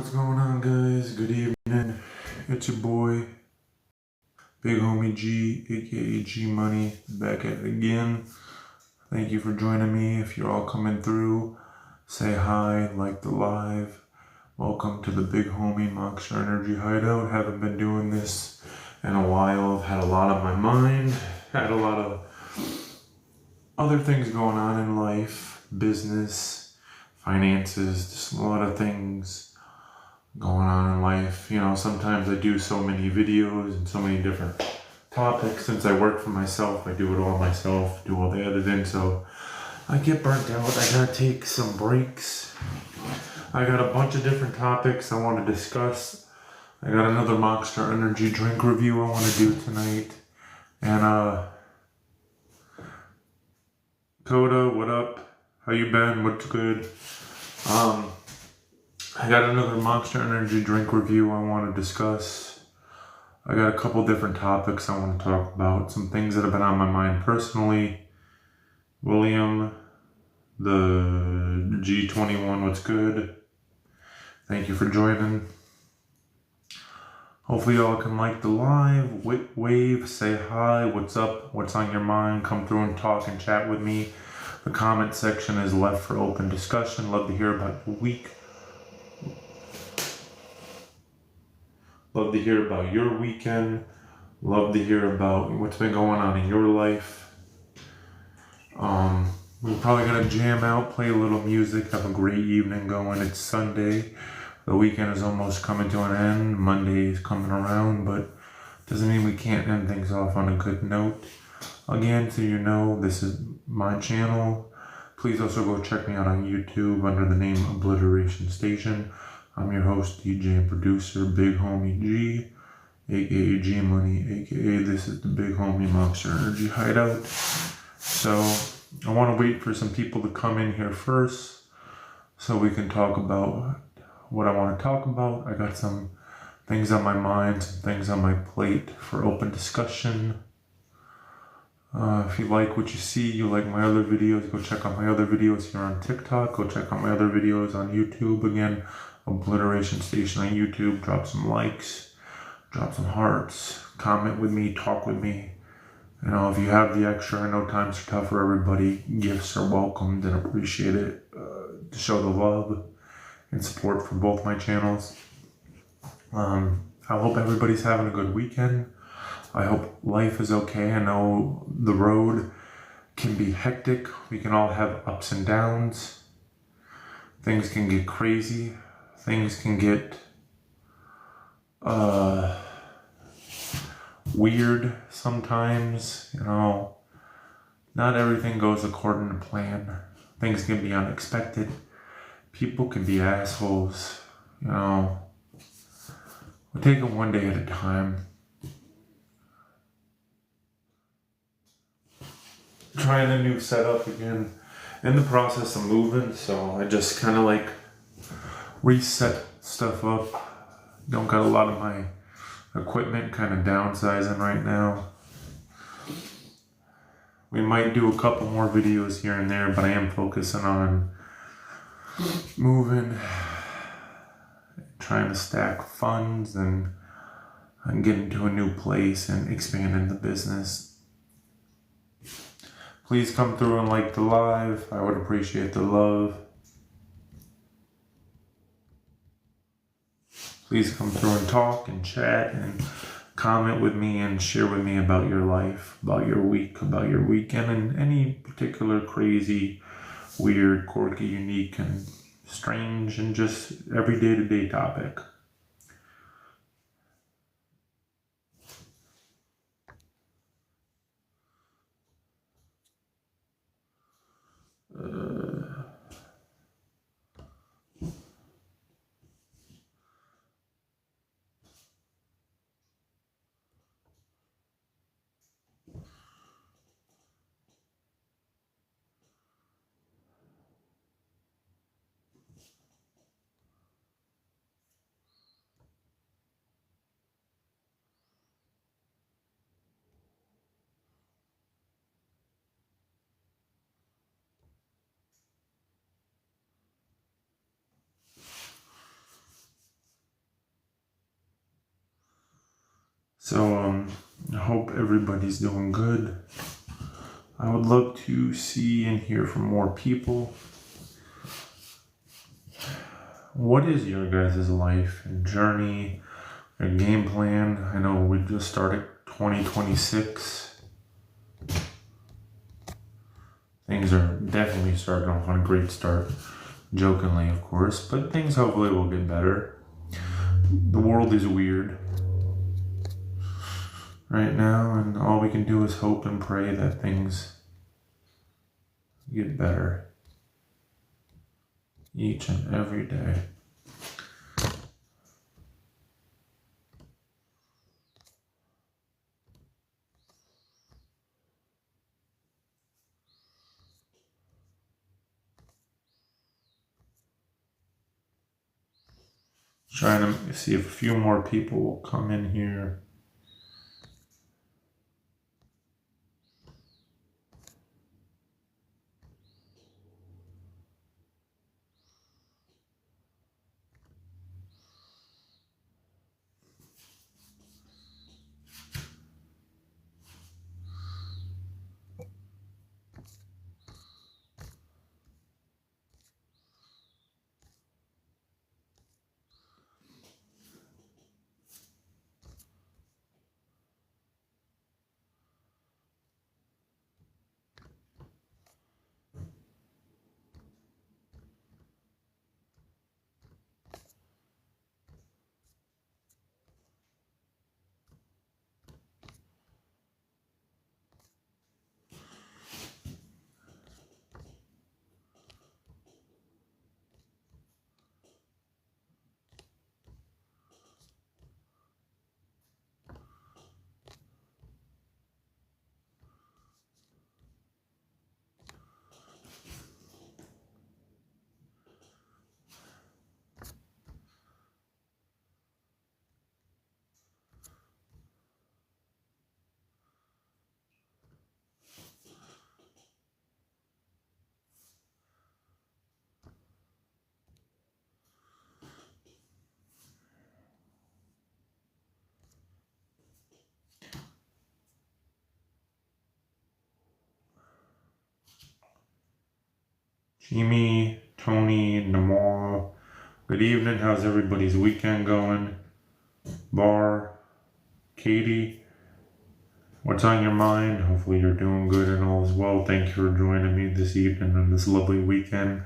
what's going on, guys? Good evening. It's your boy, Big Homie G, aka G Money, back at it again. Thank you for joining me. If you're all coming through, say hi, like the live. Welcome to the Big Homie Monster Energy Hideout. Haven't been doing this in a while. I've had a lot on my mind, had a lot of other things going on in life, business, finances, just a lot of things going on in life. You know, sometimes I do so many videos and so many different topics. Since I work for myself, I do it all myself, do all the editing, so I get burnt out. I gotta take some breaks. I got a bunch of different topics I want to discuss. I got another Monster Energy drink review I want to do tonight. And Coda, what up? How you been? What's good? I got another Monster Energy drink review I want to discuss. I got a couple different topics I want to talk about. Some things that have been on my mind personally. William, the G21, what's good? Thank you for joining. Hopefully y'all can like the live, wave, say hi, what's up, what's on your mind, come through and talk and chat with me. The comment section is left for open discussion. Love to hear about your week. Love to hear about your weekend. Love to hear about what's been going on in your life. We're probably gonna jam out, play a little music, have a great evening going. It's Sunday. The weekend is almost coming to an end. Monday is coming around, but doesn't mean we can't end things off on a good note. Again, so you know, this is my channel. Please also go check me out on YouTube under the name Obliteration Station. I'm your host, DJ and producer, Big Homie G, aka G Money, aka this is the Big Homie Monster Energy Hideout. So I want to wait for some people to come in here first so we can talk about what I want to talk about. I got some things on my mind, some things on my plate for open discussion. If you like what you see, you like my other videos, go check out my other videos here on TikTok. Go check out my other videos on YouTube. Again, Obliteration Station on YouTube. Drop some likes, drop some hearts, comment with me, talk with me. You know, if you have the extra, I know times are tough for everybody. Gifts are welcomed and appreciated to show the love and support for both my channels. I hope everybody's having a good weekend. I hope life is okay. I know the road can be hectic. We can all have ups and downs. Things can get crazy. Things can get weird sometimes. You know, not everything goes according to plan. Things can be unexpected. People can be assholes. You know, we'll take it one day at a time. Trying a new setup again, in the process of moving, so I just kind of like reset stuff up. Don't got a lot of my equipment, kind of downsizing right now. We might do a couple more videos here and there, but I am focusing on moving, trying to stack funds and getting to a new place and expanding the business. Please come through and like the live. I would appreciate the love. Please come through and talk and chat and comment with me and share with me about your life, about your week, about your weekend, and any particular crazy, weird, quirky, unique, and strange, and just every day-to-day topic. So I hope everybody's doing good. I would love to see and hear from more people. What is your guys' life and journey and game plan? I know we just started 2026. Things are definitely starting off on a great start. Jokingly, of course, but things hopefully will get better. The world is weird right now, and all we can do is hope and pray that things get better each and every day. Trying to see if a few more people will come in here. Jimmy, Tony, Namal, good evening. How's everybody's weekend going? Bar, Katie, what's on your mind? Hopefully you're doing good and all is well. Thank you for joining me this evening on this lovely weekend.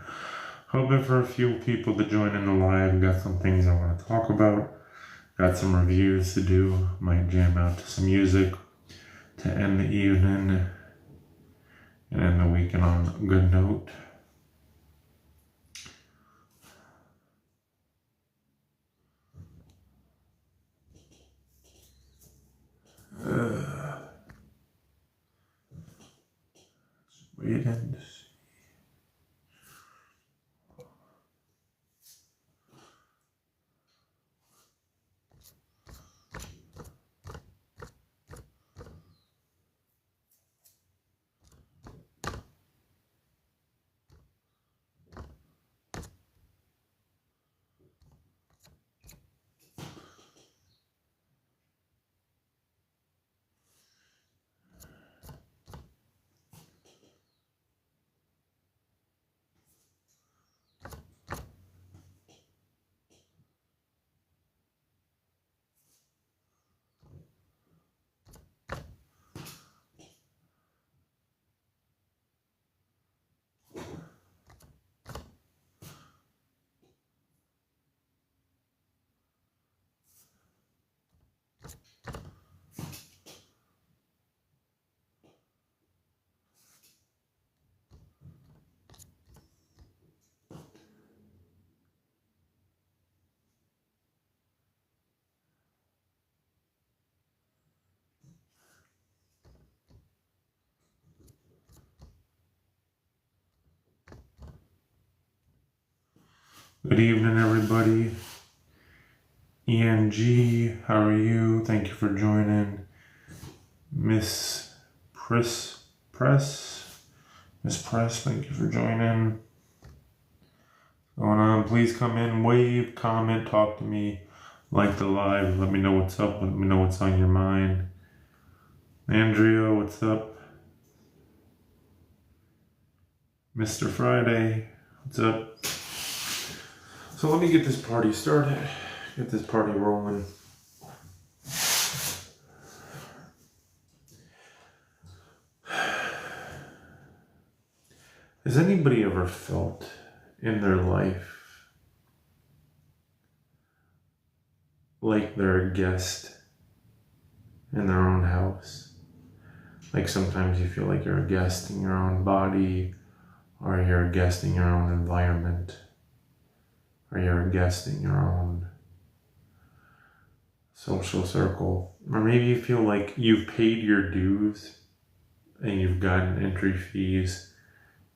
Hoping for a few people to join in the live. Got some things I want to talk about. Got some reviews to do. Might jam out to some music to end the evening and end the weekend on a good note. Wait and see. Good evening, everybody. ENG, how are you? Thank you for joining. Miss Press, thank you for joining. What's going on? Please come in, wave, comment, talk to me. Like the live. Let me know what's up. Let me know what's on your mind. Andrea, what's up? Mr. Friday, what's up? So let me get this party started. Get this party rolling. Has anybody ever felt in their life like they're a guest in their own house? Like sometimes you feel like you're a guest in your own body, or you're a guest in your own environment, or you're a guest in your own social circle. Or maybe you feel like you've paid your dues and you've gotten entry fees,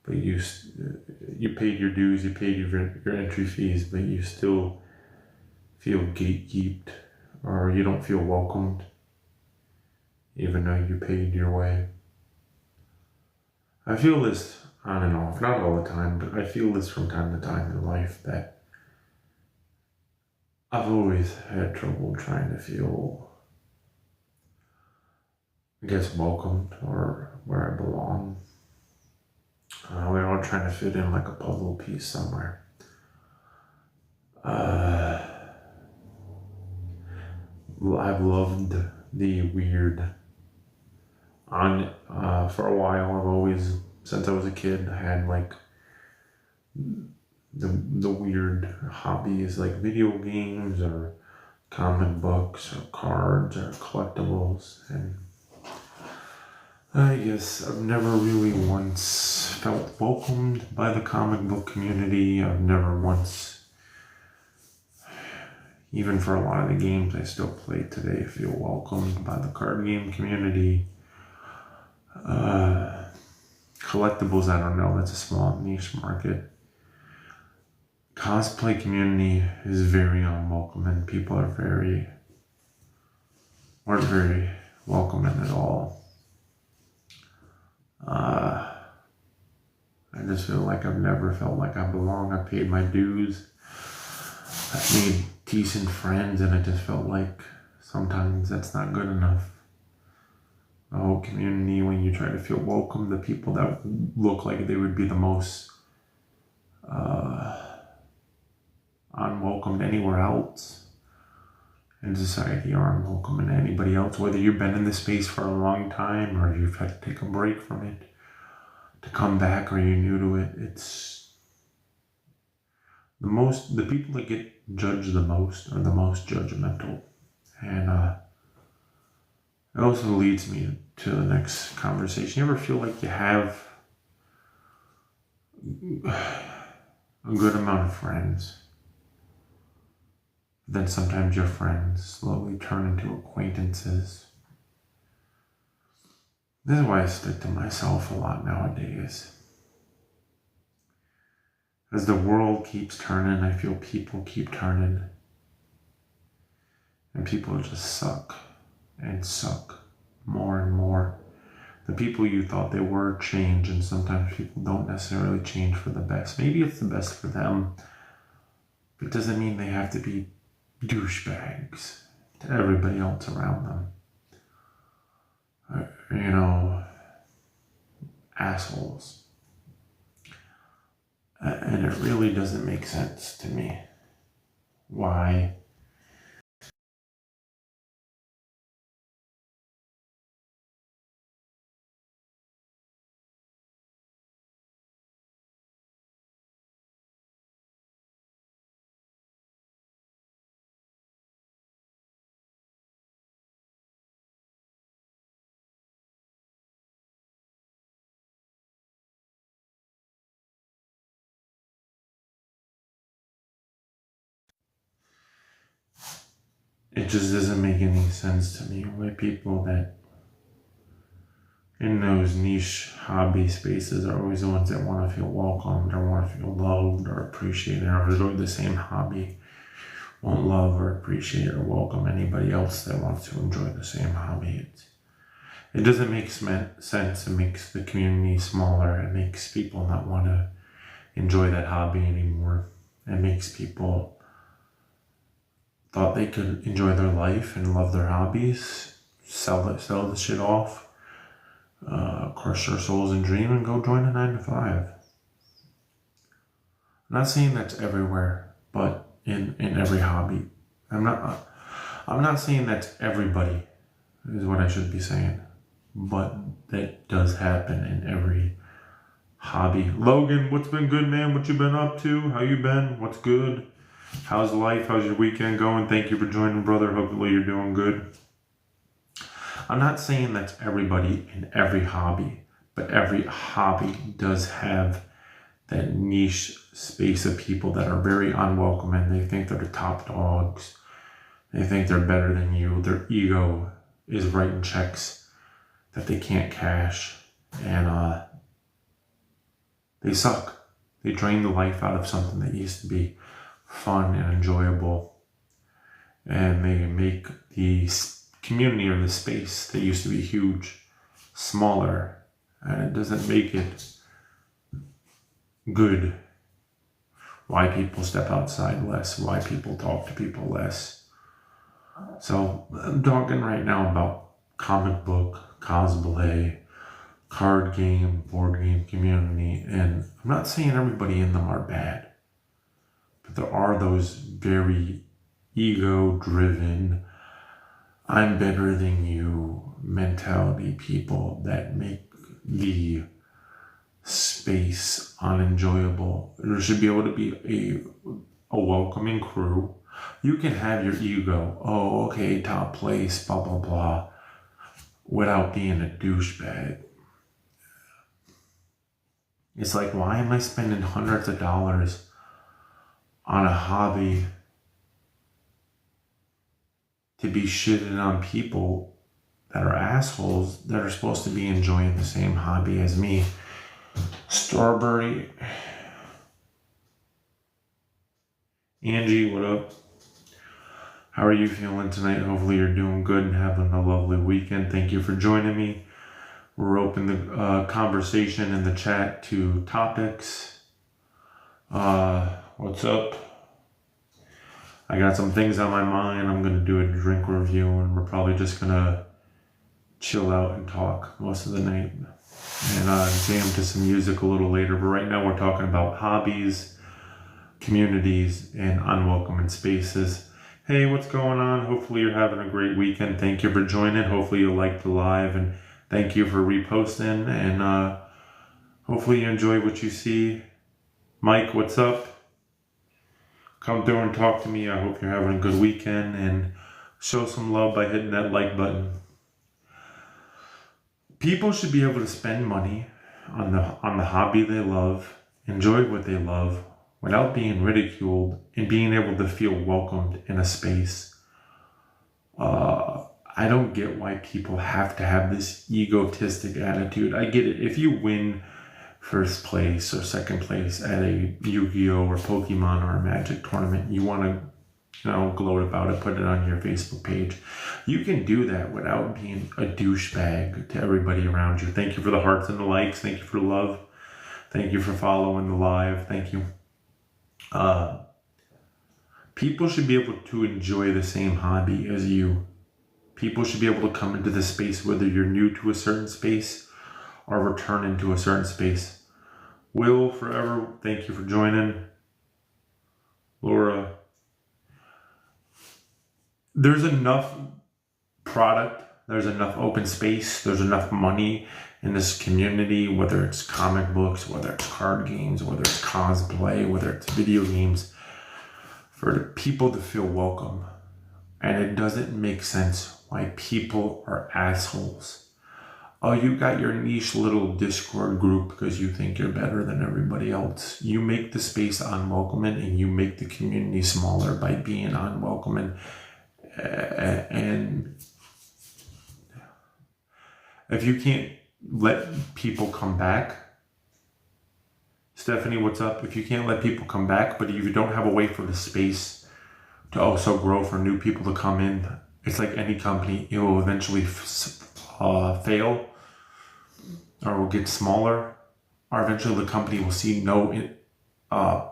but you paid your dues, you paid your entry fees, but you still feel gatekeeped, or you don't feel welcomed, even though you paid your way. I feel this on and off, not all the time, but I feel this from time to time in life, that I've always had trouble trying to feel, I guess, welcomed or where I belong. We're all trying to fit in like a puzzle piece somewhere. I've loved the weird. For a while, I've always, since I was a kid, had like the weird hobbies like video games or comic books or cards or collectibles, and I guess I've never really once felt welcomed by the comic book community. I've never once, even for a lot of the games I still play today, feel welcomed by the card game community. Collectibles, I don't know, that's a small niche market. Cosplay community is very unwelcoming. People aren't very welcoming at all. I just feel like I've never felt like I belong. I paid my dues. I've made decent friends, and I just felt like sometimes that's not good enough. The whole community, when you try to feel welcome, the people that look like they would be the most unwelcomed anywhere else in society, or unwelcome in anybody else, whether you've been in this space for a long time or you've had to take a break from it to come back, or you're new to it. It's the people that get judged the most are the most judgmental. And it also leads me to the next conversation. You ever feel like you have a good amount of friends, then sometimes your friends slowly turn into acquaintances? This is why I stick to myself a lot nowadays. As the world keeps turning, I feel people keep turning. And people just suck and suck more and more. The people you thought they were change, and sometimes people don't necessarily change for the best. Maybe it's the best for them, but it doesn't mean they have to be douchebags to everybody else around them. Assholes. And it really doesn't make sense to me why it just doesn't make any sense to me why people that in those niche hobby spaces are always the ones that want to feel welcomed or want to feel loved or appreciated, or enjoy the same hobby, won't love or appreciate or welcome anybody else that wants to enjoy the same hobby. It doesn't make sense. It makes the community smaller. It makes people not want to enjoy that hobby anymore. It makes people thought they could enjoy their life and love their hobbies, sell the shit off, crush their souls and dream, and go join a 9 to 5. I'm not saying that's everywhere, but in every hobby. I'm not saying that's everybody, is what I should be saying, but that does happen in every hobby. Logan, what's been good, man? What you been up to? How you been? What's good? How's life? How's your weekend going? Thank you for joining, brother. Hopefully you're doing good. I'm not saying that's everybody in every hobby, but every hobby does have that niche space of people that are very unwelcoming. They think they're the top dogs. They think they're better than you. Their ego is writing checks that they can't cash. And they suck. They drain the life out of something that used to be fun and enjoyable. And they make the community or the space that used to be huge smaller. And it doesn't make it good. Why people step outside less. Why people talk to people less. So I'm talking right now about comic book, cosplay, card game, board game community, and I'm not saying everybody in them are bad, but there are those very ego-driven, I'm better than you mentality people that make the space unenjoyable. There should be able to be a welcoming crew. You can have your ego, oh, okay, top place, blah, blah, blah, without being a douchebag. It's like, why am I spending hundreds of dollars on a hobby to be shitting on people that are assholes that are supposed to be enjoying the same hobby as me? Strawberry. Angie, what up? How are you feeling tonight? Hopefully you're doing good and having a lovely weekend. Thank you for joining me. We're open the conversation in the chat to topics. What's up? I got some things on my mind. I'm going to do a drink review and we're probably just going to chill out and talk most of the night. And jam to some music a little later. But right now we're talking about hobbies, communities, and unwelcoming spaces. Hey, what's going on? Hopefully you're having a great weekend. Thank you for joining. Hopefully you liked the live, and thank you for reposting, and hopefully you enjoy what you see. Mike, what's up? Come through and talk to me. I hope you're having a good weekend, and show some love by hitting that like button. People should be able to spend money on the hobby they love, enjoy what they love, without being ridiculed and being able to feel welcomed in a space. I don't get why people have to have this egotistic attitude. I get it. If you win first place or second place at a Yu-Gi-Oh! Or Pokemon or a Magic tournament, you want to, gloat about it, put it on your Facebook page. You can do that without being a douchebag to everybody around you. Thank you for the hearts and the likes. Thank you for the love. Thank you for following the live. Thank you. People should be able to enjoy the same hobby as you. People should be able to come into the space, whether you're new to a certain space or return into a certain space. Will, forever, thank you for joining. Laura. There's enough product, there's enough open space, there's enough money in this community, whether it's comic books, whether it's card games, whether it's cosplay, whether it's video games, for the people to feel welcome. And it doesn't make sense why people are assholes. Oh, you got your niche little Discord group because you think you're better than everybody else. You make the space unwelcoming and you make the community smaller by being unwelcoming. And if you can't let people come back, Stephanie, what's up? If you can't let people come back, but if you don't have a way for the space to also grow for new people to come in, it's like any company, it will eventually fail or will get smaller, or eventually the company will see no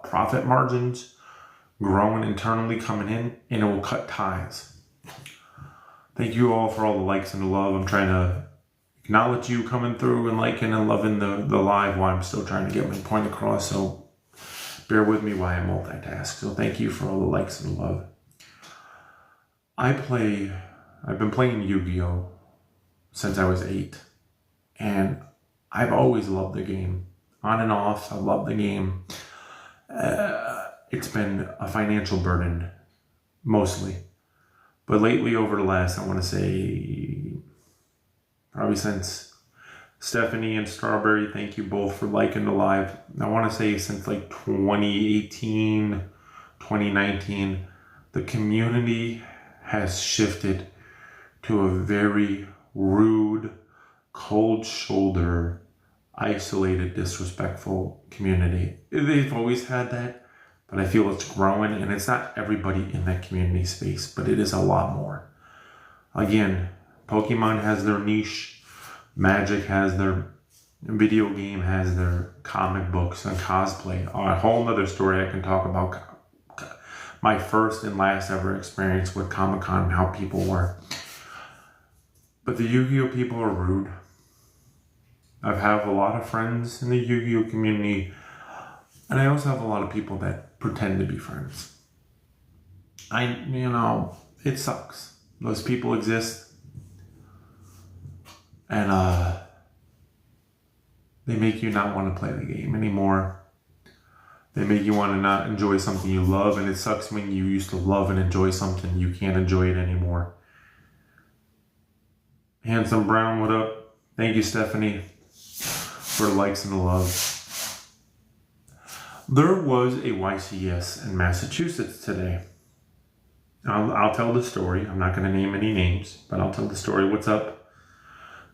profit margins, growing internally, coming in, and it will cut ties. Thank you all for all the likes and the love. I'm trying to acknowledge you coming through and liking and loving the live while I'm still trying to get my point across. So bear with me while I multitask. So thank you for all the likes and love. I've been playing Yu-Gi-Oh! Since I was 8. And I've always loved the game. On and off, I love the game. It's been a financial burden, mostly. But lately, over the last, I want to say, probably since Stephanie and Strawberry, thank you both for liking the live. I want to say since like 2018, 2019, the community has shifted to a very rude, cold shoulder, isolated, disrespectful community. They've always had that, but I feel it's growing, and it's not everybody in that community space, but it is a lot more. Again, Pokemon has their niche, Magic has their video game, has their comic books and cosplay. A whole nother story I can talk about. My first and last ever experience with Comic-Con and how people were. But the Yu-Gi-Oh! People are rude. I have a lot of friends in the Yu-Gi-Oh! Community, and I also have a lot of people that pretend to be friends. It sucks. Those people exist, and they make you not want to play the game anymore. They make you want to not enjoy something you love, and it sucks when you used to love and enjoy something, you can't enjoy it anymore. Handsome Brown, what up? Thank you, Stephanie, for the likes and the love. There was a YCS in Massachusetts today. I'll tell the story. I'm not going to name any names, but I'll tell the story. What's up?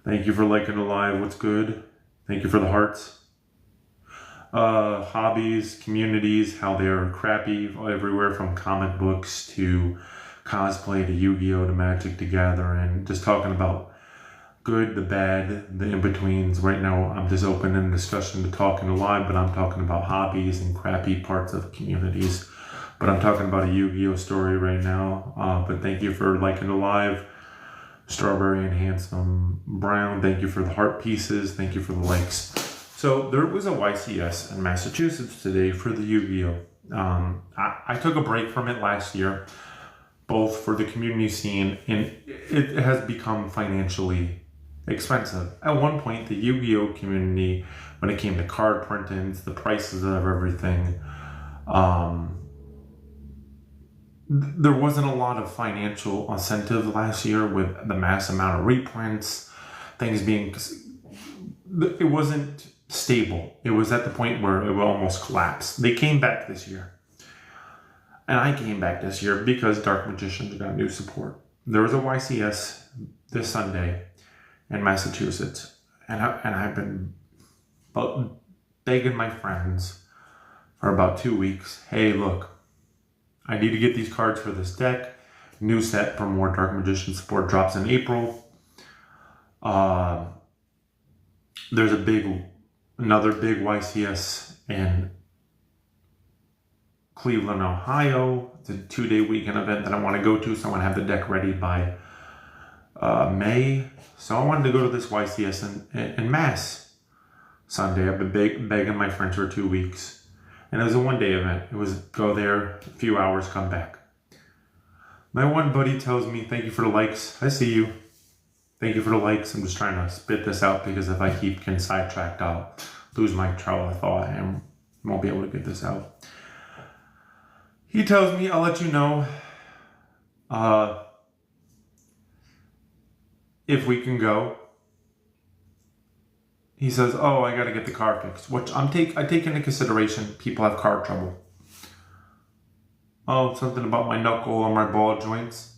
Thank you for liking the live. What's good? Thank you for the hearts. Hobbies, communities, how they're crappy everywhere from comic books to cosplay to Yu-Gi-Oh! To Magic to Gathering. Just talking about good, the bad, the in-betweens. Right now, I'm just open in discussion to talking a lot, but I'm talking about hobbies and crappy parts of communities. But I'm talking about a Yu-Gi-Oh! Story right now. But thank you for liking the live. Strawberry and Handsome Brown, thank you for the heart pieces. Thank you for the likes. So there was a YCS in Massachusetts today for the Yu-Gi-Oh! I took a break from it last year, both for the community scene, and it has become financially expensive. At one point, the Yu-Gi-Oh! Community, when it came to card printings, the prices of everything, there wasn't a lot of financial incentive last year with the mass amount of reprints, things being, it wasn't stable. It was at the point where it would almost collapse. They came back this year. And I came back this year because Dark Magicians got new support. There was a YCS this Sunday in Massachusetts, and I've been begging my friends for about 2 weeks. Hey, look, I need to get these cards for this deck. New set for more Dark Magician support drops in April. There's another big YCS in Cleveland, Ohio. It's a 2-day weekend event that I want to go to, so I want to have the deck ready by May. So I wanted to go to this YCS in Mass Sunday. I've been begging my friends for 2 weeks. And it was a 1-day event. It was go there, a few hours, come back. My one buddy tells me, thank you for the likes. I see you. Thank you for the likes. I'm just trying to spit this out because if I keep getting sidetracked, I'll lose my trail of thought and won't be able to get this out. He tells me, I'll let you know if we can go. He says, oh, I got to get the car fixed, which I take into consideration people have car trouble. Oh, something about my knuckle or my ball joints,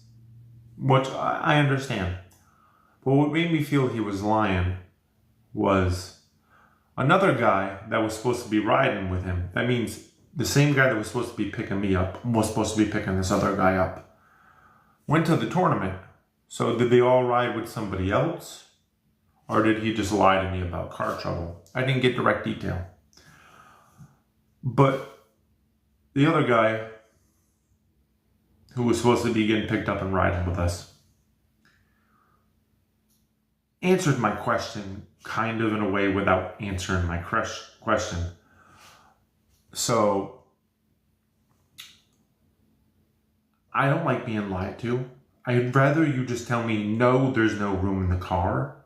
which I understand. But what made me feel he was lying was another guy that was supposed to be riding with him. That means the same guy that was supposed to be picking me up was supposed to be picking this other guy up. Went to the tournament. So did they all ride with somebody else? Or did he just lie to me about car trouble? I didn't get direct detail. But the other guy who was supposed to be getting picked up and riding with us, answered my question kind of in a way without answering my question. So I don't like being lied to. I'd rather you just tell me, no, there's no room in the car,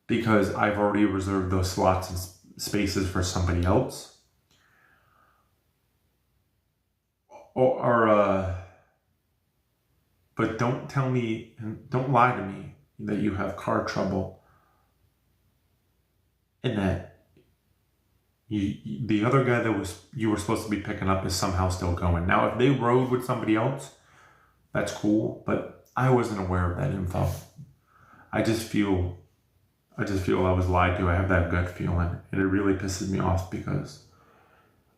because I've already reserved those slots and spaces for somebody else. But don't tell me, don't lie to me that you have car trouble and that the other guy that you were supposed to be picking up is somehow still going. Now, if they rode with somebody else, that's cool, but I wasn't aware of that info. I just feel I was lied to. I have that gut feeling, and it really pisses me off because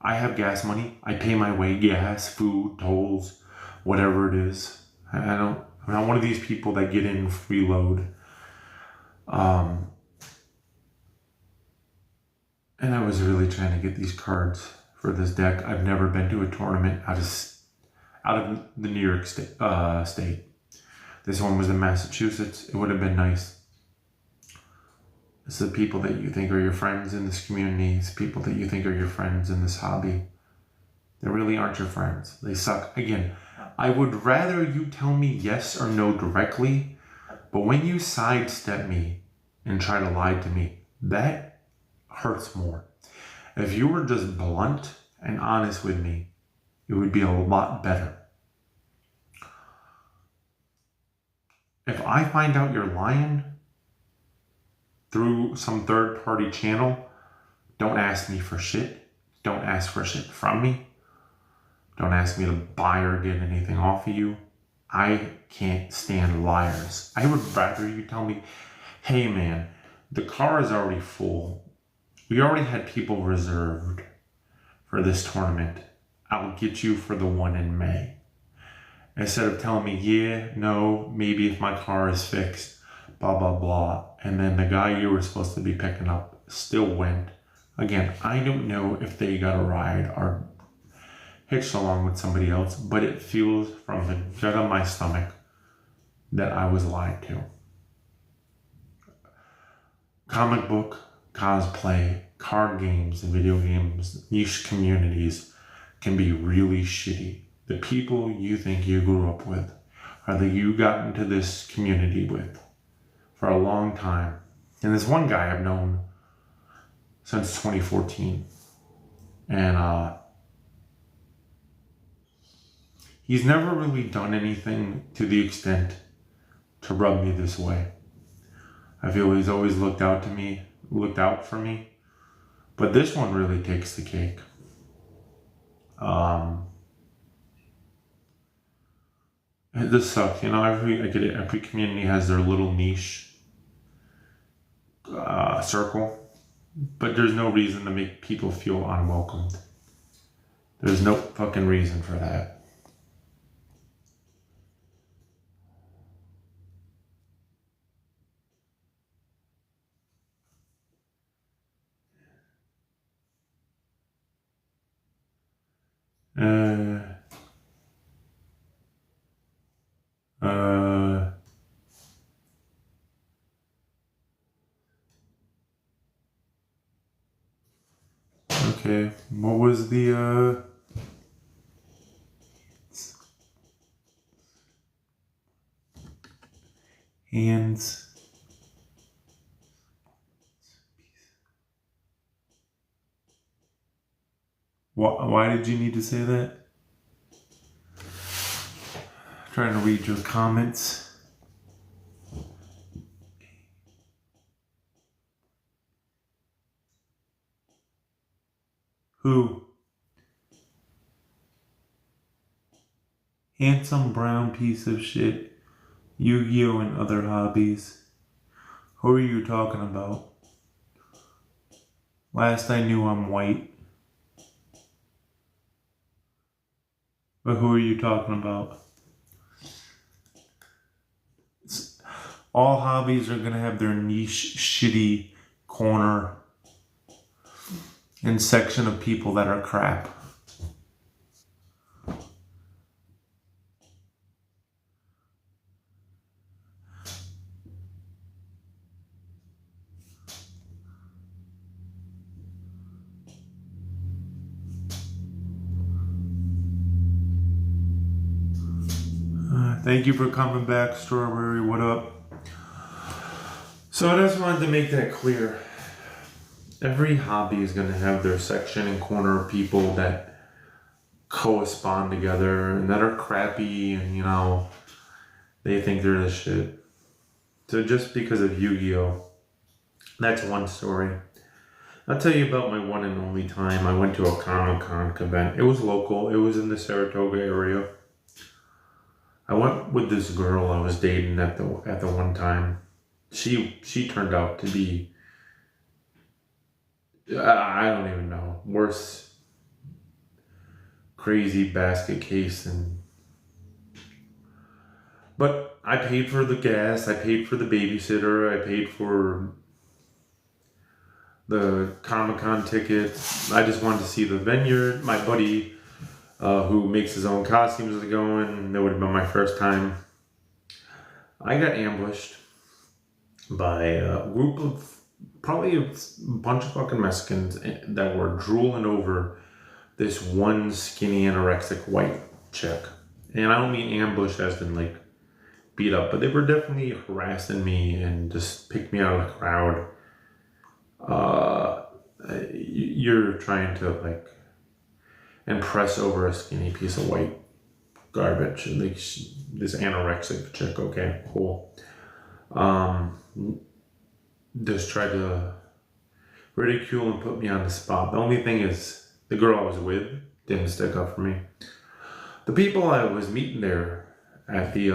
I have gas money. I pay my way, gas, food, tolls, whatever it is. I'm not one of these people that get in freeload. And I was really trying to get these cards for this deck. I've never been to a tournament out of the New York state. This one was in Massachusetts. It would have been nice. It's the people that you think are your friends in this community. It's people that you think are your friends in this hobby. They really aren't your friends. They suck. Again, I would rather you tell me yes or no directly, but when you sidestep me and try to lie to me, that hurts more. If you were just blunt and honest with me, it would be a lot better. If I find out you're lying through some third-party channel, don't ask me for shit. Don't ask for shit from me. Don't ask me to buy or get anything off of you. I can't stand liars. I would rather you tell me, hey man, the car is already full. We already had people reserved for this tournament. I'll get you for the one in May. Instead of telling me, yeah, no, maybe if my car is fixed, blah, blah, blah. And then the guy you were supposed to be picking up still went. Again, I don't know if they got a ride or hitched along with somebody else, but it feels from the gut of my stomach that I was lied to. Comic book, cosplay, card games, and video games, niche communities can be really shitty. The people you think you grew up with or that you got into this community with for a long time. And there's one guy I've known since 2014. And he's never really done anything to the extent to rub me this way. I feel he's always looked out for me. But this one really takes the cake. This sucks, you know. I get it. Every community has their little niche circle, but there's no reason to make people feel unwelcomed. There's no fucking reason for that. Okay, what was the hands? Why did you need to say that? I'm trying to read your comments. Who? Handsome brown piece of shit. Yu-Gi-Oh! And other hobbies. Who are you talking about? Last I knew, I'm white. But who are you talking about? All hobbies are gonna have their niche, shitty corner and section of people that are crap. Thank you for coming back, Strawberry. What up? So I just wanted to make that clear. Every hobby is going to have their section and corner of people that correspond together and that are crappy and, they think they're the shit. So just because of Yu-Gi-Oh! That's one story. I'll tell you about my one and only time I went to a Comic-Con event. It was local. It was in the Saratoga area. I went with this girl I was dating at the one time. She turned out to be, I don't even know, worse crazy basket case but I paid for the gas, I paid for the babysitter, I paid for the Comic-Con tickets. I just wanted to see the vineyard. My buddy, who makes his own costumes, was going. That would have been my first time. I got ambushed by a group of probably a bunch of fucking Mexicans that were drooling over this one skinny anorexic white chick. And I don't mean ambush as in like beat up, but they were definitely harassing me and just picked me out of the crowd. You're trying to like impress over a skinny piece of white garbage. Like this anorexic chick. Okay, cool. Just tried to ridicule and put me on the spot. The only thing is, the girl I was with didn't stick up for me. The people I was meeting there at the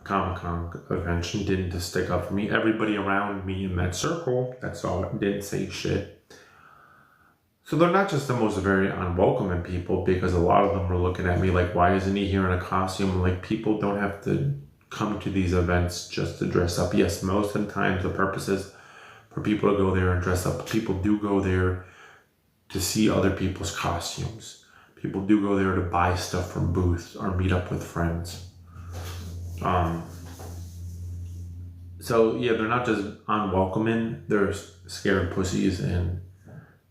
Comic-Con convention didn't stick up for me. Everybody around me in that circle, that's all, didn't say shit. So they're not just the most very unwelcoming people, because a lot of them were looking at me like, why isn't he here in a costume? Like, people don't have to come to these events just to dress up. Yes, most of the times the purpose is for people to go there and dress up. People do go there to see other people's costumes. People do go there to buy stuff from booths or meet up with friends. So yeah, they're not just unwelcoming, they're scared pussies, and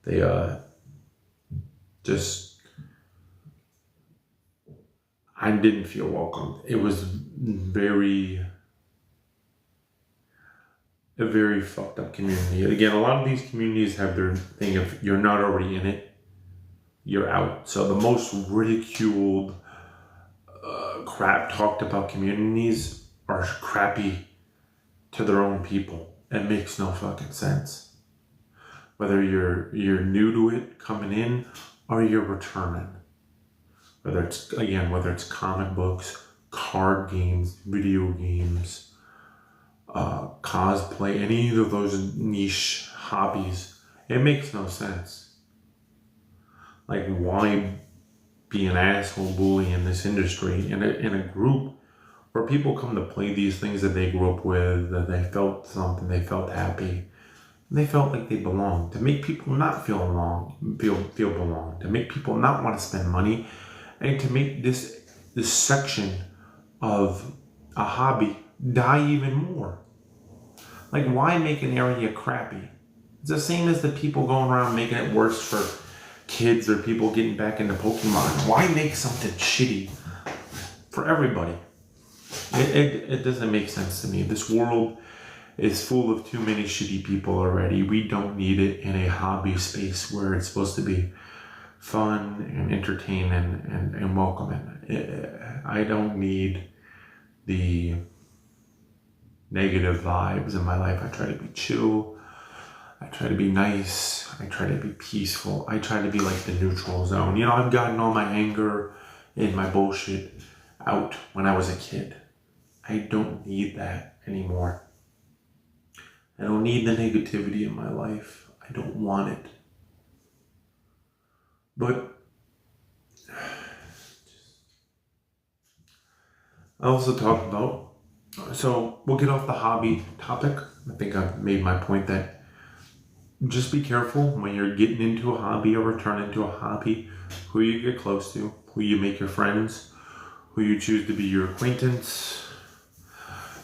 they I didn't feel welcome. It was a very fucked up community. Again, a lot of these communities have their thing, if you're not already in it, you're out. So the most ridiculed, crap talked about communities are crappy to their own people. It makes no fucking sense. Whether you're new to it, coming in, or you're returning. Whether it's comic books, card games, video games, cosplay, any of those niche hobbies, it makes no sense. Like, why be an asshole bully in this industry, in a group where people come to play these things that they grew up with, that they felt something, they felt happy, and they felt like they belonged. To make people not feel belong, to make people not want to spend money, and to make this section of a hobby die even more. Like, why make an area crappy? It's the same as the people going around making it worse for kids or people getting back into Pokemon. Why make something shitty for everybody? It doesn't make sense to me. This world is full of too many shitty people already. We don't need it in a hobby space where it's supposed to be fun and entertaining and welcoming. I don't need the negative vibes in my life. I try to be chill. I try to be nice. I try to be peaceful. I try to be like the neutral zone. I've gotten all my anger and my bullshit out when I was a kid. I don't need that anymore. I don't need the negativity in my life. I don't want it. But I also talked about, so we'll get off the hobby topic. I think I've made my point that just be careful when you're getting into a hobby or returning to a hobby, who you get close to, who you make your friends, who you choose to be your acquaintance,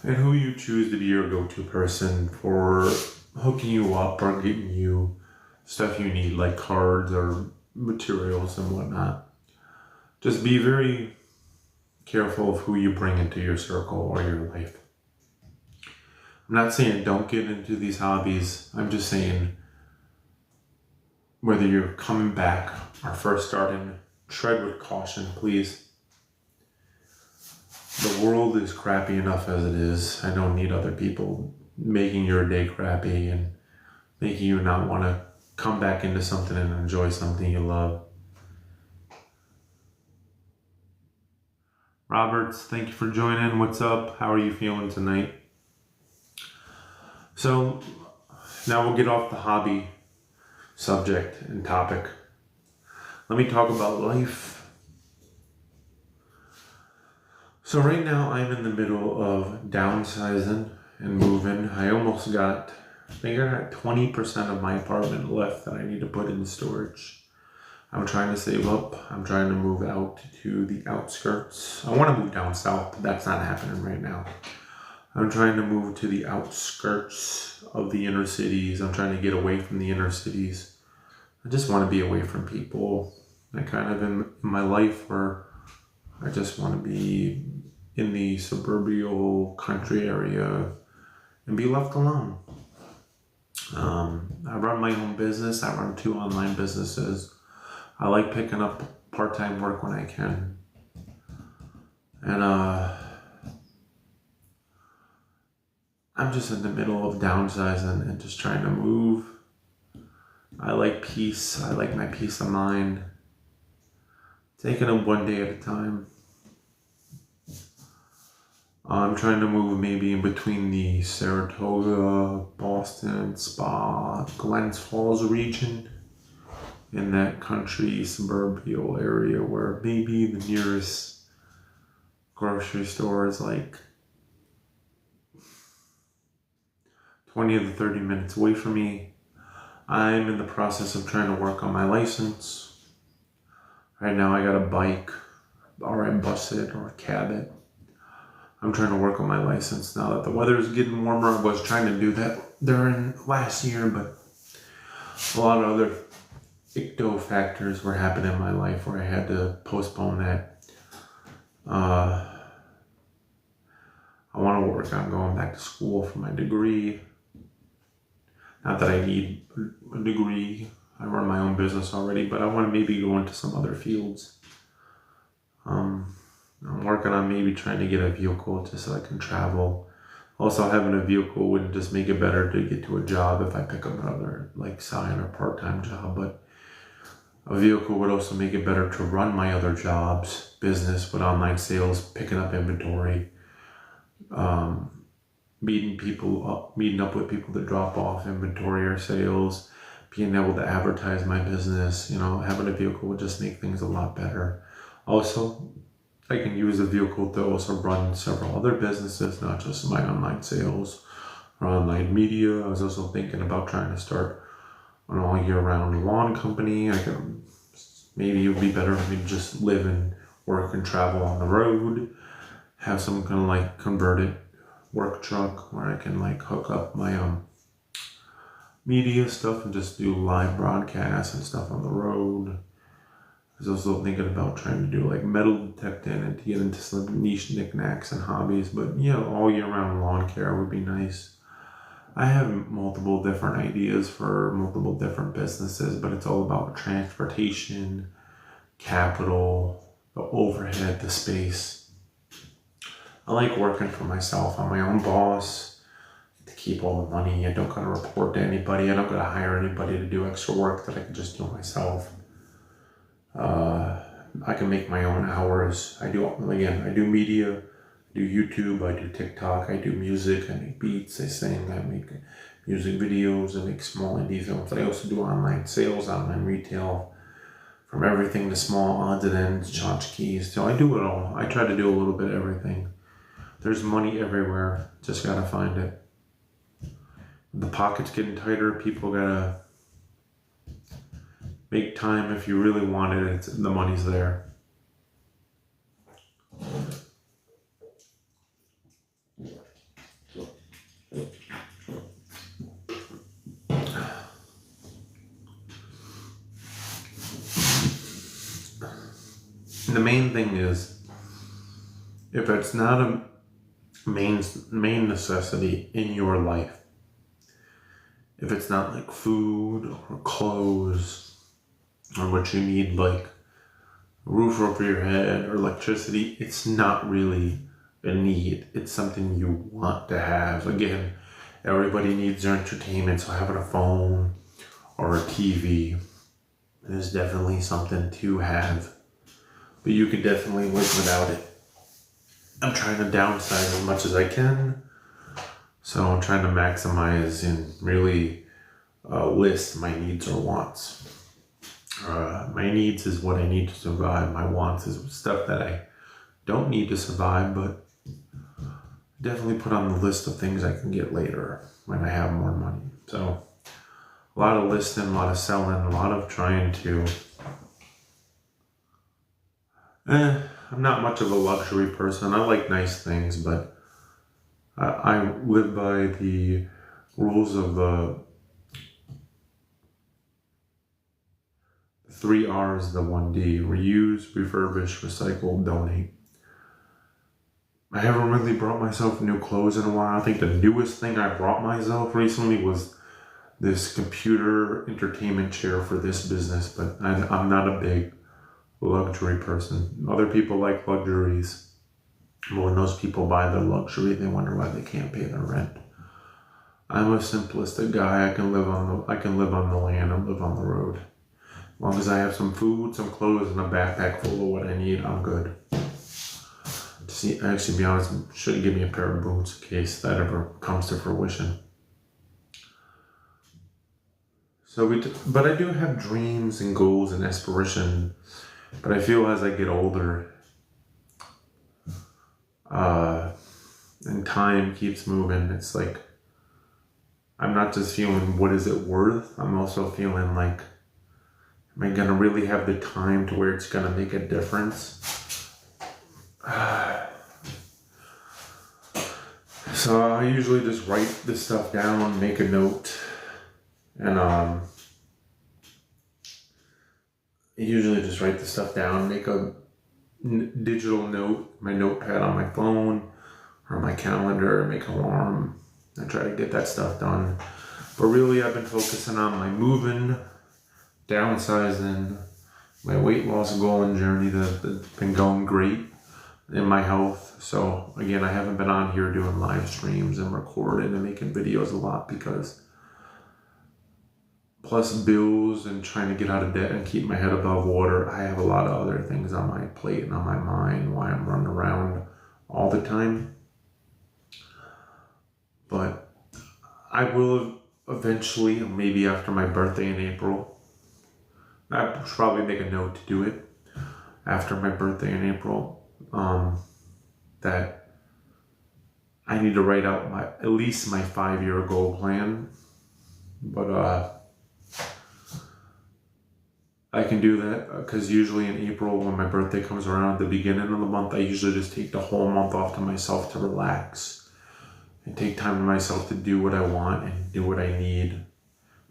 and who you choose to be your go-to person for hooking you up or getting you stuff you need, like cards or materials and whatnot. Just be very careful of who you bring into your circle or your life. I'm not saying don't get into these hobbies. I'm just saying whether you're coming back or first starting, tread with caution, please. The world is crappy enough as it is. I don't need other people making your day crappy and making you not want to come back into something and enjoy something you love. Roberts, thank you for joining. What's up? How are you feeling tonight? So now we'll get off the hobby subject and topic. Let me talk about life. So right now I'm in the middle of downsizing and moving. I think I got 20% of my apartment left that I need to put in storage. I'm trying to save up. I'm trying to move out to the outskirts. I want to move down south, but that's not happening right now. I'm trying to move to the outskirts of the inner cities. I'm trying to get away from the inner cities. I just want to be away from people. I kind of in my life where I just want to be in the suburban country area and be left alone. I run my own business. I run 2 online businesses. I like picking up part-time work when I can. And I'm just in the middle of downsizing and just trying to move. I like peace. I like my peace of mind. Taking it one day at a time. I'm trying to move maybe in between the Saratoga, Boston, Spa, Glens Falls region. In that country, suburban area where maybe the nearest grocery store is like 20 to 30 minutes away from me. I'm in the process of trying to work on my license. Right now I got a bike, or I bus it or cab it. I'm trying to work on my license now that the weather is getting warmer. I was trying to do that during last year, but a lot of other icto factors were happening in my life where I had to postpone that. I want to work on going back to school for my degree. Not that I need a degree. I run my own business already, but I want to maybe go into some other fields. I'm working on maybe trying to get a vehicle just so I can travel. Also, having a vehicle wouldn't just make it better to get to a job if I pick up another side or part-time job, but a vehicle would also make it better to run my other jobs, business with online sales, picking up inventory, meeting up with people to drop off inventory or sales, being able to advertise my business. Having a vehicle would just make things a lot better. Also, I can use a vehicle to also run several other businesses, not just my online sales or online media. I was also thinking about trying to start an all year round lawn company. Maybe it would be better for me to just live and work and travel on the road, have some kind of converted work truck where I can hook up my media stuff and just do live broadcasts and stuff on the road. I was also thinking about trying to do metal detecting and to get into some niche knickknacks and hobbies, but all year round lawn care would be nice. I have multiple different ideas for multiple different businesses, but it's all about transportation, capital, the overhead, the space. I like working for myself. I'm my own boss. To keep all the money. I don't gotta report to anybody. I don't gotta hire anybody to do extra work that I can just do myself. I can make my own hours. I do media, I do YouTube, I do TikTok, I do music, I make beats, I sing, I make music videos, I make small indie films. I also do online sales, online retail, from everything to small odds and ends, tchotchkes. So I do it all. I try to do a little bit of everything. There's money everywhere, just gotta find it. The pocket's getting tighter, people gotta make time. If you really want it, the money's there. The main thing is if it's not a main necessity in your life, if it's not like food or clothes or what you need, like a roof over your head or electricity, it's not really a need. It's something you want to have. Again, everybody needs their entertainment, so having a phone or a TV is definitely something to have, but you could definitely live without it. I'm trying to downsize as much as I can, so I'm trying to maximize and really list my needs or wants. My needs is what I need to survive. My wants is stuff that I don't need to survive, but definitely put on the list of things I can get later when I have more money. So a lot of listing, a lot of selling, a lot of trying to... I'm not much of a luxury person. I like nice things, but I live by the rules of the 3 R's, the 1D: reuse, refurbish, recycle, donate. I haven't really brought myself new clothes in a while. I think the newest thing I brought myself recently was this computer entertainment chair for this business, but I'm not a big luxury person. Other people like luxuries. But when those people buy their luxury, they wonder why they can't pay their rent. I'm a simplistic guy. I can live on the land and live on the road. As long as I have some food, some clothes, and a backpack full of what I need, I'm good. Actually, to be honest, should give me a pair of boots in case that ever comes to fruition. But I do have dreams and goals and aspiration. But I feel as I get older, and time keeps moving, it's like I'm not just feeling what is it worth. I'm also feeling like, am I gonna really have the time to where it's gonna make a difference? So I usually just write this stuff down, make a note, and make a digital note, my notepad on my phone or my calendar, make an alarm. I try to get that stuff done. But really, I've been focusing on my moving, downsizing, my weight loss goal and journey that's been going great, in my health. So again, I haven't been on here doing live streams and recording and making videos a lot because plus bills and trying to get out of debt and keep my head above water, I have a lot of other things on my plate and on my mind while I'm running around all the time. But I will eventually, maybe after my birthday in April, I should probably make a note to do it after my birthday in April, that I need to write out at least my 5-year goal plan. But I can do that because usually in April, when my birthday comes around, the beginning of the month, I usually just take the whole month off to myself to relax and take time to myself to do what I want and do what I need,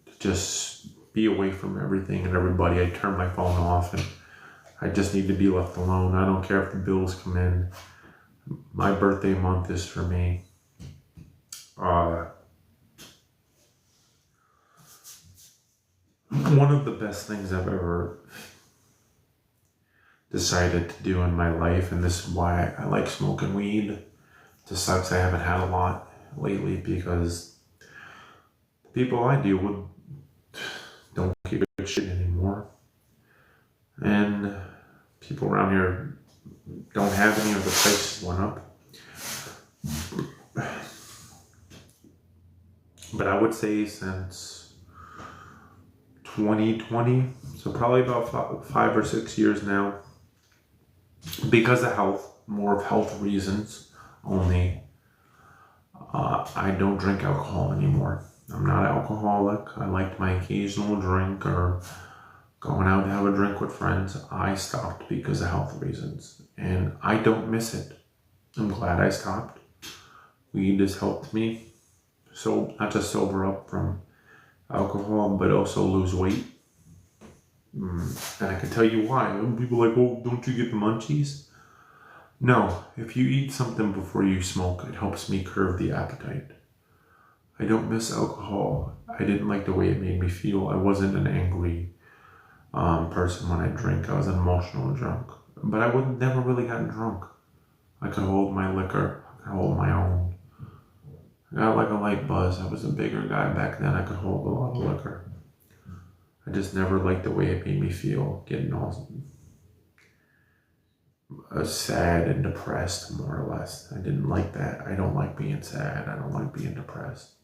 to just be away from everything and everybody. I turn my phone off and I just need to be left alone. I don't care if the bills come in. My birthday month is for me. One of the best things I've ever decided to do in my life, and this is why I like smoking weed. It just sucks I haven't had a lot lately because the people I deal with don't give a shit anymore. And people around here don't have any of the prices went up. But I would say since 2020, so probably about 5 or 6 years now, because of health, more of health reasons only, I don't drink alcohol anymore. I'm not alcoholic. I like my occasional drink or going out to have a drink with friends. I stopped because of health reasons, and I don't miss it. I'm glad I stopped. Weed has helped me, so not just sober up from alcohol, but also lose weight. And I can tell you why. People are like, oh, don't you get the munchies? No, if you eat something before you smoke, it helps me curb the appetite. I don't miss alcohol. I didn't like the way it made me feel. I wasn't an angry person when I drink. I was an emotional drunk. But I would never really gotten drunk. I could hold my liquor. I could hold my own. I got like a light buzz. I was a bigger guy back then. I could hold a lot of liquor. I just never liked the way it made me feel, getting all sad and depressed, more or less. I didn't like that. I don't like being sad. I don't like being depressed.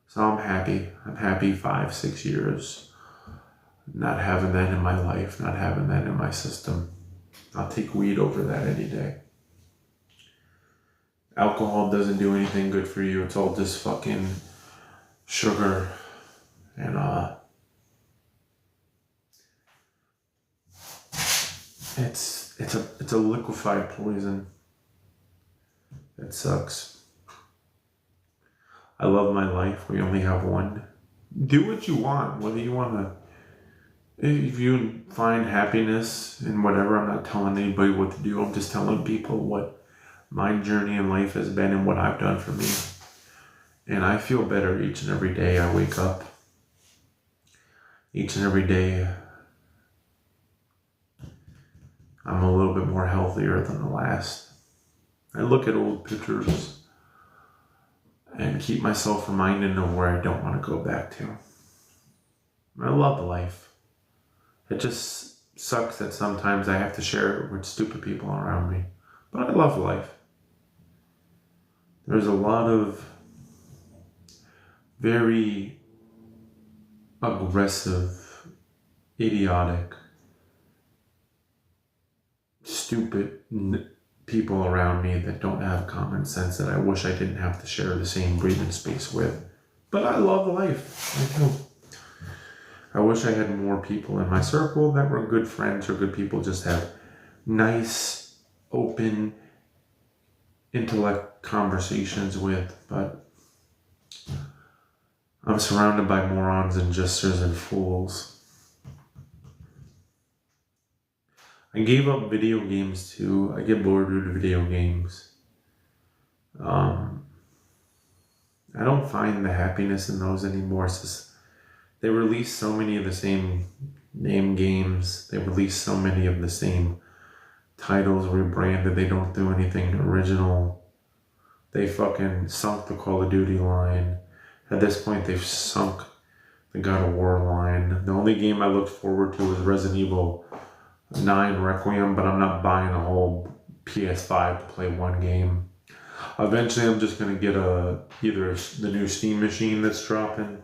So I'm happy. I'm happy 5-6 years not having that in my life, not having that in my system. I'll take weed over that any day. Alcohol doesn't do anything good for you. It's all just fucking sugar and it's a liquefied poison. It sucks. I love my life. We only have one. Do what you want, whether you want to. If you find happiness in whatever, I'm not telling anybody what to do. I'm just telling people what my journey in life has been and what I've done for me. And I feel better each and every day I wake up. Each and every day I'm a little bit more healthier than the last. I look at old pictures and keep myself reminded of where I don't want to go back to. I love life. It just sucks that sometimes I have to share it with stupid people around me. But I love life. There's a lot of very aggressive, idiotic, stupid people around me that don't have common sense that I wish I didn't have to share the same breathing space with. But I love life. I do. I wish I had more people in my circle that were good friends or good people, just have nice, open, intellect conversations with, but I'm surrounded by morons and jesters and fools. I gave up video games too. I get bored with video games. I don't find the happiness in those anymore. It's just, they release so many of the same name games. They release so many of the same titles rebranded. They don't do anything original. They fucking sunk the Call of Duty line. At this point, they've sunk the God of War line. The only game I looked forward to was Resident Evil 9 Requiem, but I'm not buying a whole PS5 to play one game. Eventually, I'm just going to get either the new Steam machine that's dropping,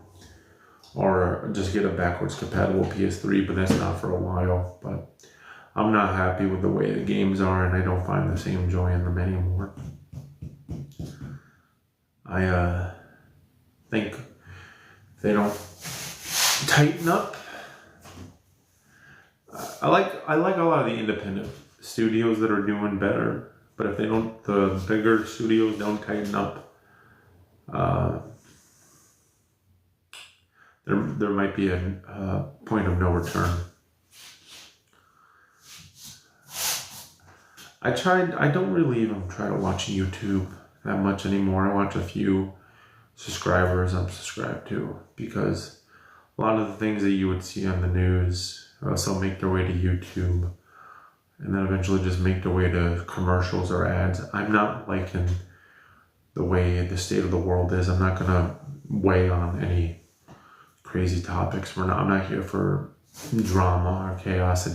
or just get a backwards compatible PS3, but that's not for a while. But I'm not happy with the way the games are, and I don't find the same joy in them anymore. I think if they don't tighten up, I like a lot of the independent studios that are doing better, but if the bigger studios don't tighten up, there might be a point of no return. I don't really even try to watch YouTube that much anymore. I watch a few subscribers I'm subscribed to, because a lot of the things that you would see on the news also make their way to YouTube, and then eventually just make their way to commercials or ads. I'm not liking the way the state of the world is. I'm not gonna weigh on any crazy topics. I'm not here for drama or chaos.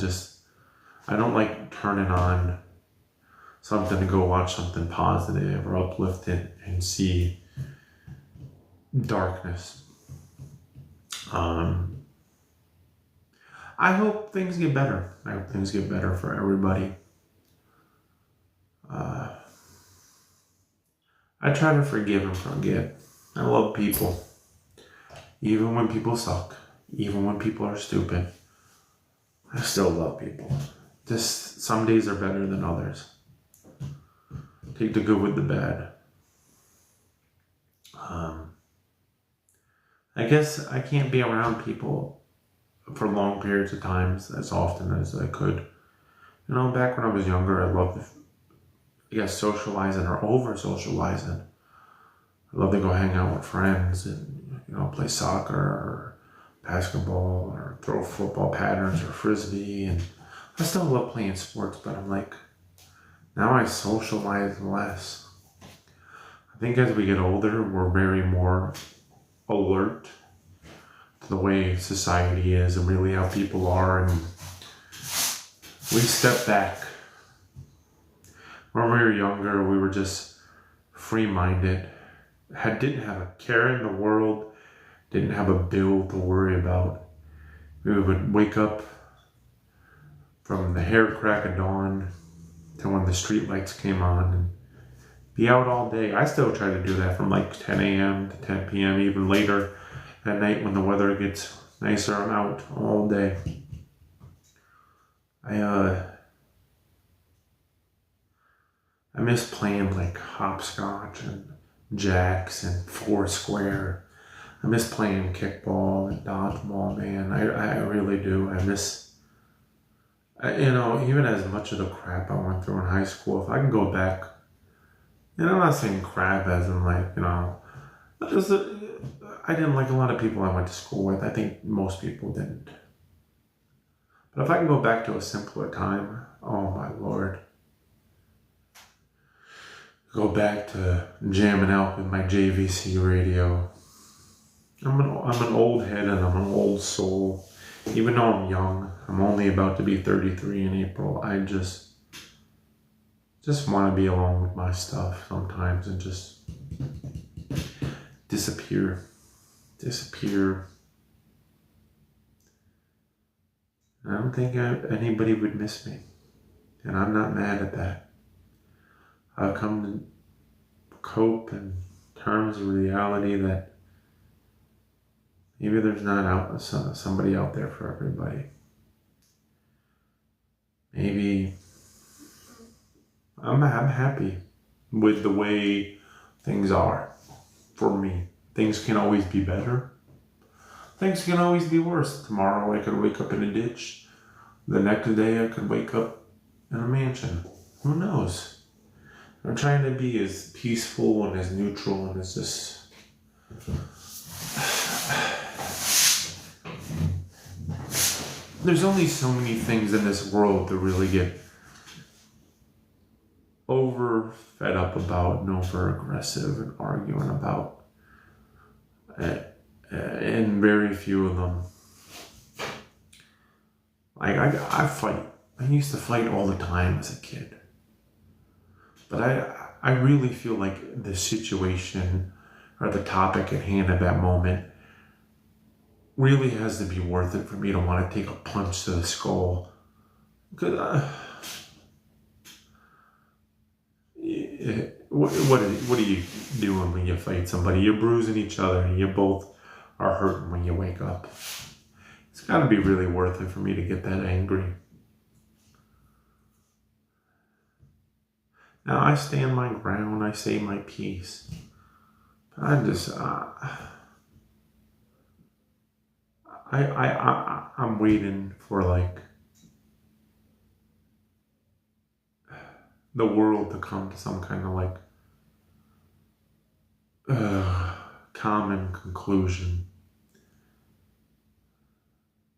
I don't like turning on something to go watch something positive or uplifted and see darkness. I hope things get better. I hope things get better for everybody. I try to forgive and forget. I love people. Even when people suck. Even when people are stupid. I still love people. Just some days are better than others. Take the good with the bad. I guess I can't be around people for long periods of time as often as I could. Back when I was younger, I loved I guess, socializing or over socializing. I love to go hang out with friends and, play soccer or basketball or throw football patterns or frisbee. And I still love playing sports, but I'm like, now I socialize less. I think as we get older, we're very more alert to the way society is and really how people are, and we step back. When we were younger, we were just free-minded, didn't have a care in the world, didn't have a bill to worry about. We would wake up from the hair crack of dawn to when the street lights came on and be out all day. I still try to do that from like 10 a.m. to 10 p.m., even later at night when the weather gets nicer. I'm out all day. I miss playing like hopscotch and jacks and Foursquare. I miss playing kickball and dodgeball, man. I really do. I miss, even as much of the crap I went through in high school, if I can go back, and I'm not saying crap as in like, I didn't like a lot of people I went to school with. I think most people didn't. But if I can go back to a simpler time, oh my Lord. Go back to jamming out with my JVC radio. I'm an old head and I'm an old soul. Even though I'm young, I'm only about to be 33 in April. I just want to be alone with my stuff sometimes and just disappear. I don't think anybody would miss me, and I'm not mad at that. I've come to cope in terms of reality that maybe there's not somebody out there for everybody. Maybe I'm happy with the way things are for me. Things can always be better. Things can always be worse. Tomorrow I could wake up in a ditch. The next day I could wake up in a mansion. Who knows? I'm trying to be as peaceful and as neutral and as just... There's only so many things in this world to really get over fed up about and over aggressive and arguing about. And very few of them. Like, I fight. I used to fight all the time as a kid. But I really feel like the situation or the topic at hand at that moment really has to be worth it for me to want to take a punch to the skull. Because what are you doing when you fight somebody? You're bruising each other and you both are hurting when you wake up. It's got to be really worth it for me to get that angry. Now I stand my ground, I say my piece. But I'm waiting for like the world to come to some kind of like common conclusion.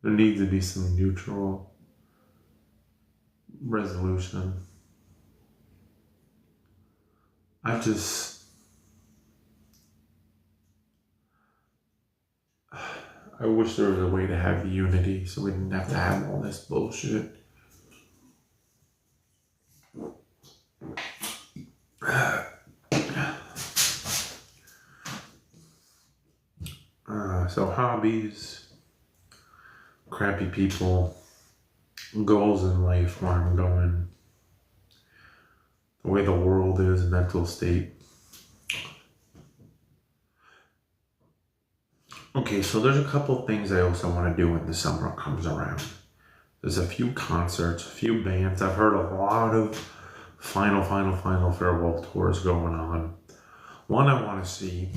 There needs to be some neutral resolution. I wish there was a way to have unity so we didn't have to have all this bullshit. So hobbies, crappy people, goals in life, where I'm going, the way the world is, mental state. Okay, so there's a couple things I also want to do when the summer comes around. There's a few concerts, a few bands. I've heard a lot of final farewell tours going on. One I want to see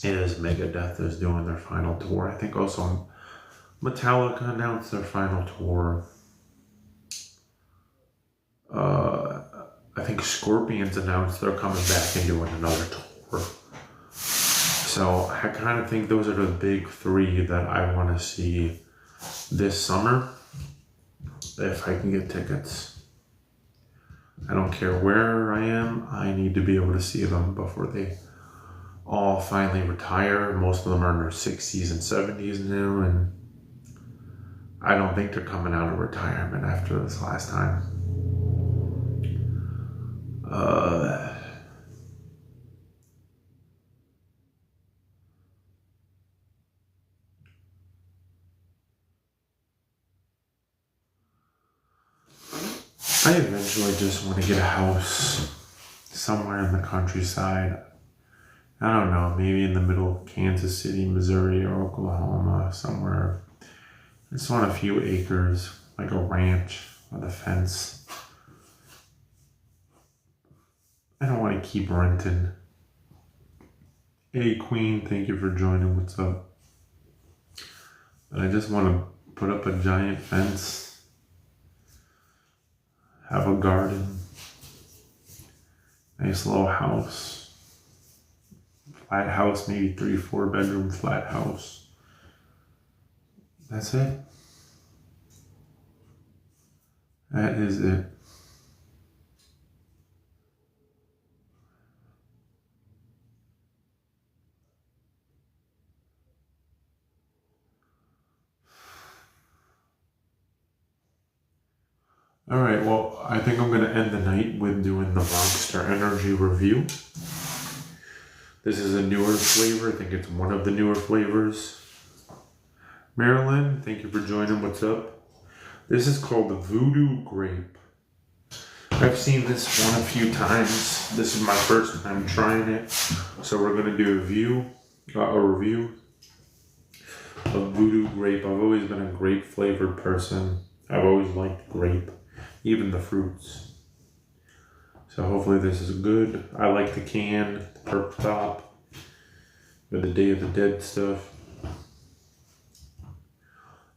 is Megadeth is doing their final tour. I think also Metallica announced their final tour. I think Scorpions announced they're coming back and doing another tour. So I kind of think those are the big three that I want to see this summer, if I can get tickets. I don't care where I am, I need to be able to see them before they all finally retire. Most of them are in their 60s and 70s now, and I don't think they're coming out of retirement after this last time. I eventually just want to get a house somewhere in the countryside. I don't know, maybe in the middle of Kansas City, Missouri, or Oklahoma, somewhere. I just want a few acres, like a ranch with a fence. I don't want to keep renting. Hey Queen, thank you for joining, what's up? But I just want to put up a giant fence, have a garden, nice little house, flat house, maybe 3-4 bedroom flat house. That's it. That is it. Alright, well, I think I'm going to end the night with doing the Monster Energy review. This is a newer flavor. I think it's one of the newer flavors. Marilyn, thank you for joining. What's up? This is called the Voodoo Grape. I've seen this one a few times. This is my first time trying it. So we're going to do a review of Voodoo Grape. I've always been a grape flavored person. I've always liked grape, even the fruits. So hopefully this is good. I like the can, the purple top, with the Day of the Dead stuff.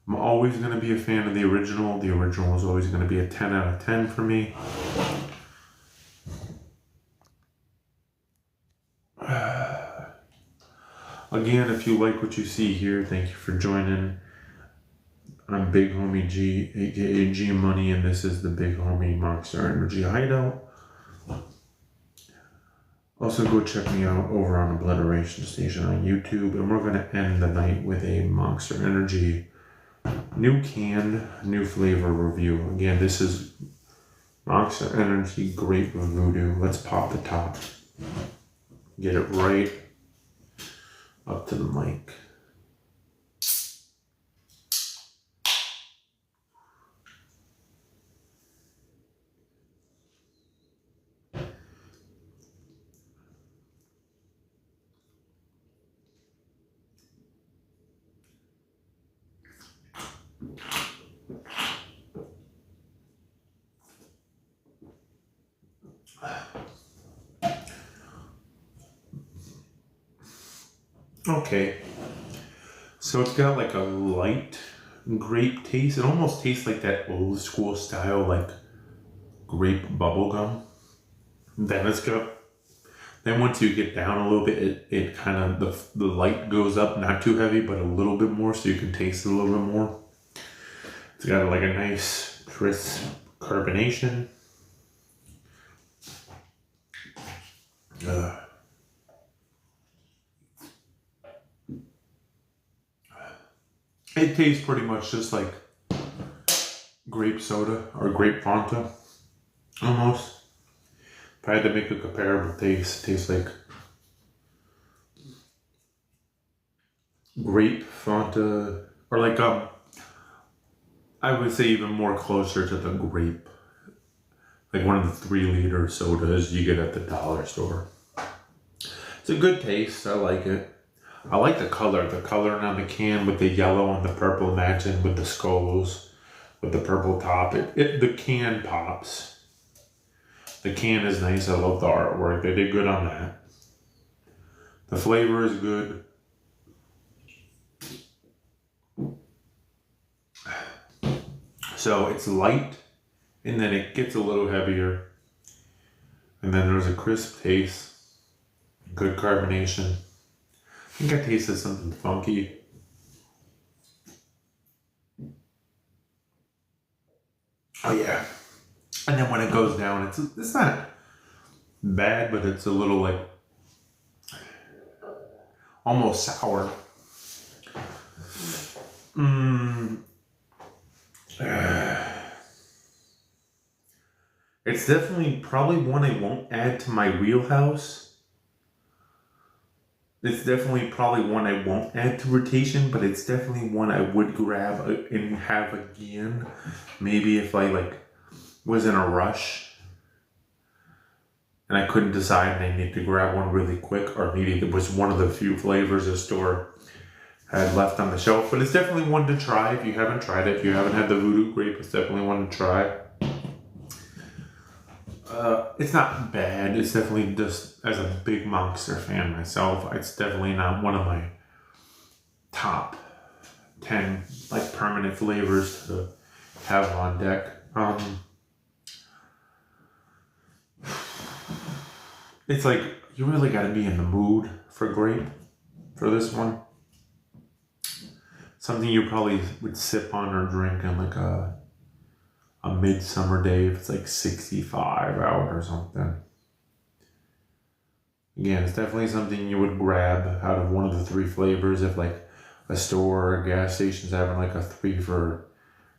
I'm always going to be a fan of the original. The original is always going to be a 10 out of 10 for me. Again, if you like what you see here, thank you for joining. I'm Big Homie G, aka G Money, and this is the Big Homie Monster Energy Hideout. Also, go check me out over on Obliteration Station on YouTube, and we're going to end the night with a Monster Energy new can, new flavor review. Again, this is Monster Energy Grape Voodoo. Let's pop the top. Get it right up to the mic. Okay, so it's got like a light grape taste. It almost tastes like that old school style, like grape bubblegum. Then once you get down a little bit, it kind of, the light goes up, not too heavy, but a little bit more, so you can taste it a little bit more. It's got like a nice crisp carbonation. It tastes pretty much just like grape soda or grape Fanta, almost. If I had to make a comparable taste, it tastes like grape Fanta, or like I would say even more closer to the grape, like one of the 3-liter sodas you get at the dollar store. It's a good taste. I like it. I like the coloring on the can with the yellow and the purple matching with the skulls, with the purple top. The can pops. The can is nice. I love the artwork. They did good on that. The flavor is good. So it's light, and then it gets a little heavier. And then there's a crisp taste, good carbonation. I think I tasted something funky. Oh yeah. And then when it goes down, it's not bad, but it's a little like almost sour. It's definitely probably one I won't add to my wheelhouse. It's definitely probably one I won't add to rotation, but it's definitely one I would grab and have again. Maybe if I was in a rush and I couldn't decide and I need to grab one really quick, or maybe it was one of the few flavors the store had left on the shelf. But it's definitely one to try if you haven't tried it. If you haven't had the Voodoo Grape, it's definitely one to try. It's not bad. It's definitely just, as a big Monster fan myself, it's definitely not one of my top 10 permanent flavors to have on deck. It's you really got to be in the mood for grape for this one. Something you probably would sip on or drink on a midsummer day if it's 65 out or something. Again, it's definitely something you would grab out of one of the 3 flavors if a store or a gas station's having a 3 for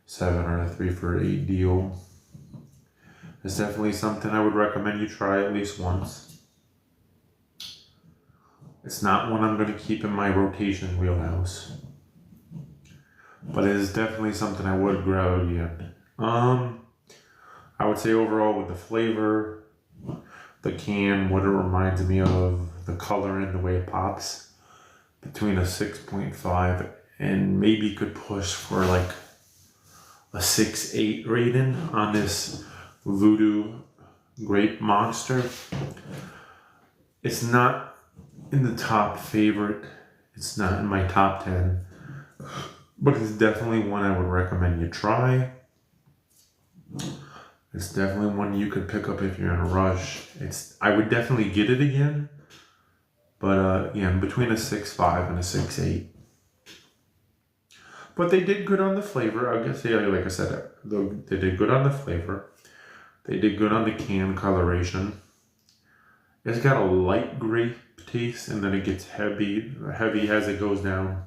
$7 or a 3 for $8 deal. It's definitely something I would recommend you try at least once. It's not one I'm going to keep in my rotation wheelhouse, but it is definitely something I would grab again. I would say overall with the flavor, the can, what it reminds me of, the color and the way it pops, between a 6.5 and maybe could push for a 6.8 rating on this Voodoo Grape Monster. It's not in the top favorite. It's not in my top 10, but it's definitely one I would recommend you try. It's definitely one you could pick up if you're in a rush. I would definitely get it again, but between a 6.5 and a 6.8. But they did good on the flavor. I guess like I said, they did good on the flavor. They did good on the can coloration. It's got a light grape taste, and then it gets heavy as it goes down.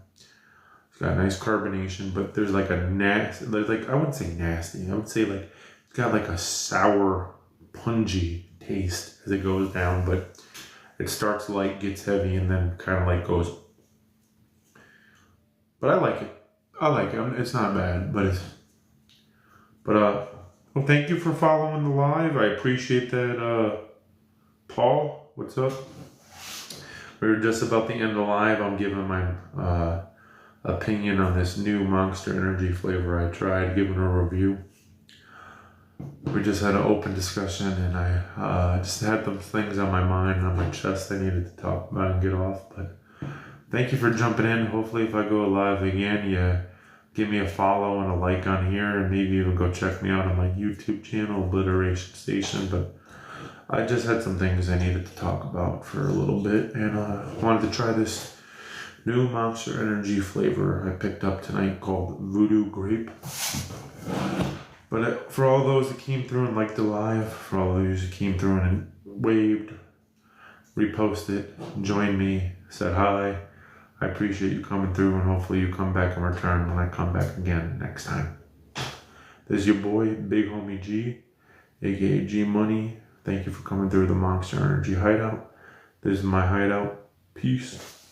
It's got nice carbonation, but there's I wouldn't say nasty. I would say it's got a sour, pungy taste as it goes down, but it starts light, gets heavy, and then kind of goes. But I like it. It's not bad, well, thank you for following the live. I appreciate that. Paul, what's up? We're just about the end of the live. I'm giving my opinion on this new Monster Energy flavor I tried, giving a review. We just had an open discussion, and I just had some things on my mind and on my chest I needed to talk about and get off. But thank you for jumping in. Hopefully if I go live again, you give me a follow and a like on here, and maybe even go check me out on my YouTube channel, Obliteration Station. But I just had some things I needed to talk about for a little bit, and wanted to try this new Monster Energy flavor I picked up tonight called Voodoo Grape. But for all those that came through and liked the live, for all those that came through and waved, reposted, joined me, said hi, I appreciate you coming through, and hopefully you come back in return when I come back again next time. This is your boy, Big Homie G, aka G Money. Thank you for coming through the Monster Energy Hideout. This is my hideout. Peace.